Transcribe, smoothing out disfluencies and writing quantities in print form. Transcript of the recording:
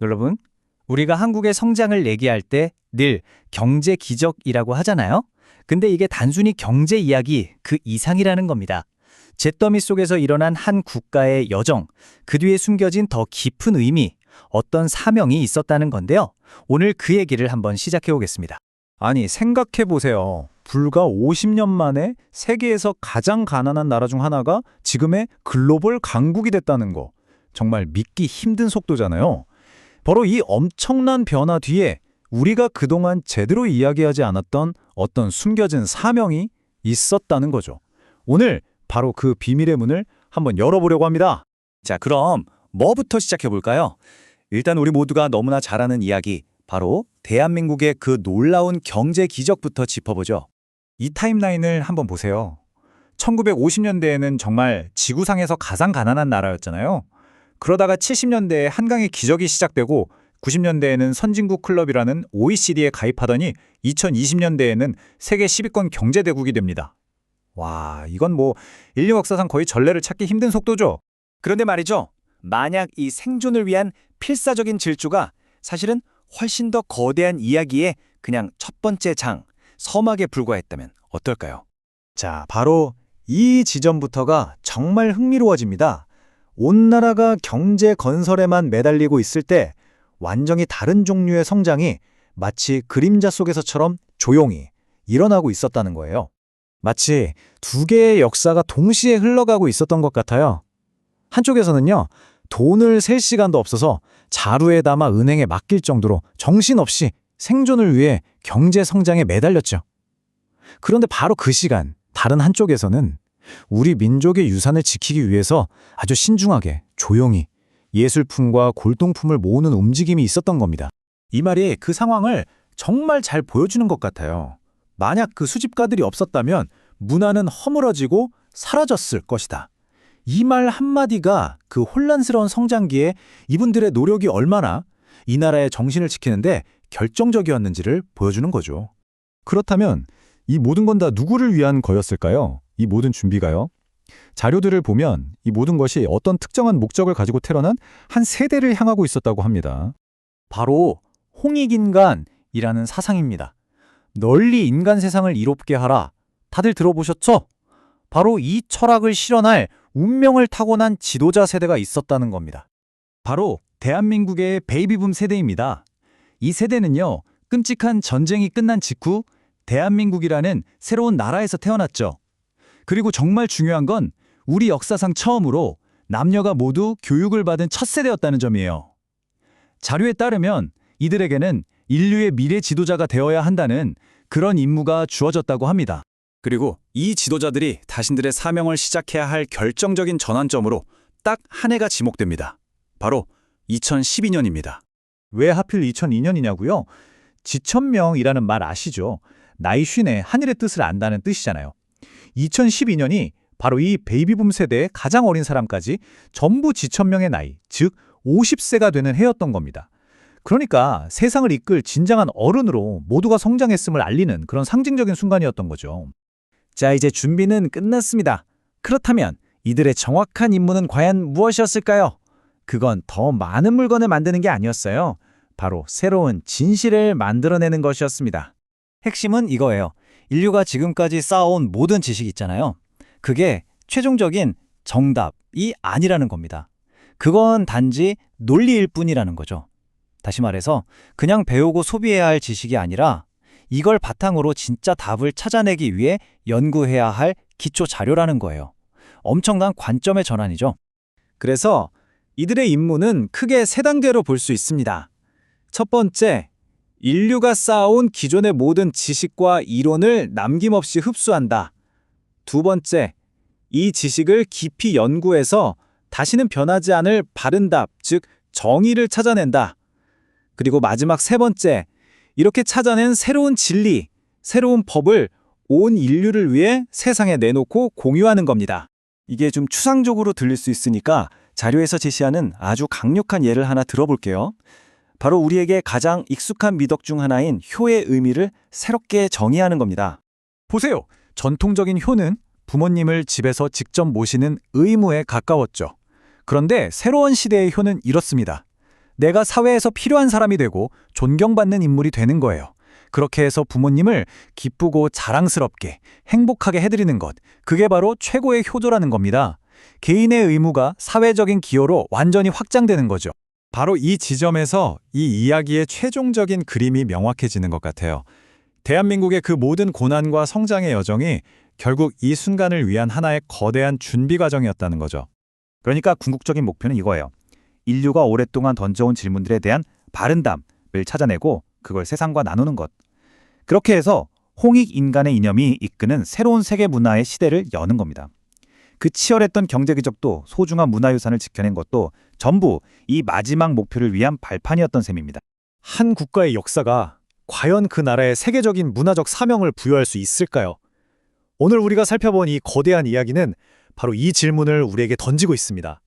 여러분, 우리가 한국의 성장을 얘기할 때 늘 경제 기적이라고 하잖아요. 근데 이게 단순히 경제 이야기 그 이상이라는 겁니다. 잿더미 속에서 일어난 한 국가의 여정, 그 뒤에 숨겨진 더 깊은 의미, 어떤 사명이 있었다는 건데요. 오늘 그 얘기를 한번 시작해 보겠습니다. 아니, 생각해보세요. 불과 50년 만에 세계에서 가장 가난한 나라 중 하나가 지금의 글로벌 강국이 됐다는 거. 정말 믿기 힘든 속도잖아요. 바로 이 엄청난 변화 뒤에 우리가 그동안 제대로 이야기하지 않았던 어떤 숨겨진 사명이 있었다는 거죠. 오늘 바로 그 비밀의 문을 한번 열어보려고 합니다. 자, 그럼 뭐부터 시작해 볼까요? 일단 우리 모두가 너무나 잘 아는 이야기, 바로 대한민국의 그 놀라운 경제 기적부터 짚어보죠. 이 타임라인을 한번 보세요. 1950년대에는 정말 지구상에서 가장 가난한 나라였잖아요. 그러다가 70년대에 한강의 기적이 시작되고 90년대에는 선진국 클럽이라는 OECD에 가입하더니 2020년대에는 세계 10위권 경제대국이 됩니다. 와, 이건 뭐 인류 역사상 거의 전례를 찾기 힘든 속도죠. 그런데 말이죠. 만약 이 생존을 위한 필사적인 질주가 사실은 훨씬 더 거대한 이야기의 그냥 첫 번째 장, 서막에 불과했다면 어떨까요? 자, 바로 이 지점부터가 정말 흥미로워집니다. 온 나라가 경제 건설에만 매달리고 있을 때 완전히 다른 종류의 성장이 마치 그림자 속에서처럼 조용히 일어나고 있었다는 거예요. 마치 두 개의 역사가 동시에 흘러가고 있었던 것 같아요. 한쪽에서는요, 돈을 셀 시간도 없어서 자루에 담아 은행에 맡길 정도로 정신없이 생존을 위해 경제 성장에 매달렸죠. 그런데 바로 그 시간, 다른 한쪽에서는 우리 민족의 유산을 지키기 위해서 아주 신중하게, 조용히 예술품과 골동품을 모으는 움직임이 있었던 겁니다. 이 말이 그 상황을 정말 잘 보여주는 것 같아요. 만약 그 수집가들이 없었다면 문화는 허물어지고 사라졌을 것이다. 이 말 한마디가 그 혼란스러운 성장기에 이분들의 노력이 얼마나 이 나라의 정신을 지키는데 결정적이었는지를 보여주는 거죠. 그렇다면 이 모든 건 다 누구를 위한 거였을까요? 이 모든 준비가요? 자료들을 보면 이 모든 것이 어떤 특정한 목적을 가지고 태어난 한 세대를 향하고 있었다고 합니다. 바로 홍익인간이라는 사상입니다. 널리 인간 세상을 이롭게 하라. 다들 들어보셨죠? 바로 이 철학을 실현할 운명을 타고난 지도자 세대가 있었다는 겁니다. 바로 대한민국의 베이비붐 세대입니다. 이 세대는요, 끔찍한 전쟁이 끝난 직후 대한민국이라는 새로운 나라에서 태어났죠. 그리고 정말 중요한 건 우리 역사상 처음으로 남녀가 모두 교육을 받은 첫 세대였다는 점이에요. 자료에 따르면 이들에게는 인류의 미래 지도자가 되어야 한다는 그런 임무가 주어졌다고 합니다. 그리고 이 지도자들이 자신들의 사명을 시작해야 할 결정적인 전환점으로 딱 한 해가 지목됩니다. 바로 2012년입니다. 왜 하필 2002년이냐고요? 지천명이라는 말 아시죠? 나이 쉰에 하늘의 뜻을 안다는 뜻이잖아요. 2012년이 바로 이 베이비붐 세대의 가장 어린 사람까지 전부 지천명의 나이, 즉 50세가 되는 해였던 겁니다. 그러니까 세상을 이끌 진정한 어른으로 모두가 성장했음을 알리는 그런 상징적인 순간이었던 거죠. 자, 이제 준비는 끝났습니다. 그렇다면 이들의 정확한 임무는 과연 무엇이었을까요? 그건 더 많은 물건을 만드는 게 아니었어요. 바로 새로운 진실을 만들어내는 것이었습니다. 핵심은 이거예요. 인류가 지금까지 쌓아온 모든 지식 있잖아요. 그게 최종적인 정답이 아니라는 겁니다. 그건 단지 논리일 뿐이라는 거죠. 다시 말해서 그냥 배우고 소비해야 할 지식이 아니라 이걸 바탕으로 진짜 답을 찾아내기 위해 연구해야 할 기초 자료라는 거예요. 엄청난 관점의 전환이죠. 그래서 이들의 임무는 크게 세 단계로 볼 수 있습니다. 첫 번째, 인류가 쌓아온 기존의 모든 지식과 이론을 남김없이 흡수한다. 두 번째, 이 지식을 깊이 연구해서 다시는 변하지 않을 바른 답, 즉 정의를 찾아낸다. 그리고 마지막 세 번째, 이렇게 찾아낸 새로운 진리, 새로운 법을 온 인류를 위해 세상에 내놓고 공유하는 겁니다. 이게 좀 추상적으로 들릴 수 있으니까 자료에서 제시하는 아주 강력한 예를 하나 들어볼게요. 바로 우리에게 가장 익숙한 미덕 중 하나인 효의 의미를 새롭게 정의하는 겁니다. 보세요. 전통적인 효는 부모님을 집에서 직접 모시는 의무에 가까웠죠. 그런데 새로운 시대의 효는 이렇습니다. 내가 사회에서 필요한 사람이 되고 존경받는 인물이 되는 거예요. 그렇게 해서 부모님을 기쁘고 자랑스럽게 행복하게 해드리는 것, 그게 바로 최고의 효도라는 겁니다. 개인의 의무가 사회적인 기여로 완전히 확장되는 거죠. 바로 이 지점에서 이 이야기의 최종적인 그림이 명확해지는 것 같아요. 대한민국의 그 모든 고난과 성장의 여정이 결국 이 순간을 위한 하나의 거대한 준비 과정이었다는 거죠. 그러니까 궁극적인 목표는 이거예요. 인류가 오랫동안 던져온 질문들에 대한 바른 답을 찾아내고 그걸 세상과 나누는 것. 그렇게 해서 홍익 인간의 이념이 이끄는 새로운 세계 문화의 시대를 여는 겁니다. 그 치열했던 경제 기적도 소중한 문화유산을 지켜낸 것도 전부 이 마지막 목표를 위한 발판이었던 셈입니다. 한 국가의 역사가 과연 그 나라의 세계적인 문화적 사명을 부여할 수 있을까요? 오늘 우리가 살펴본 이 거대한 이야기는 바로 이 질문을 우리에게 던지고 있습니다.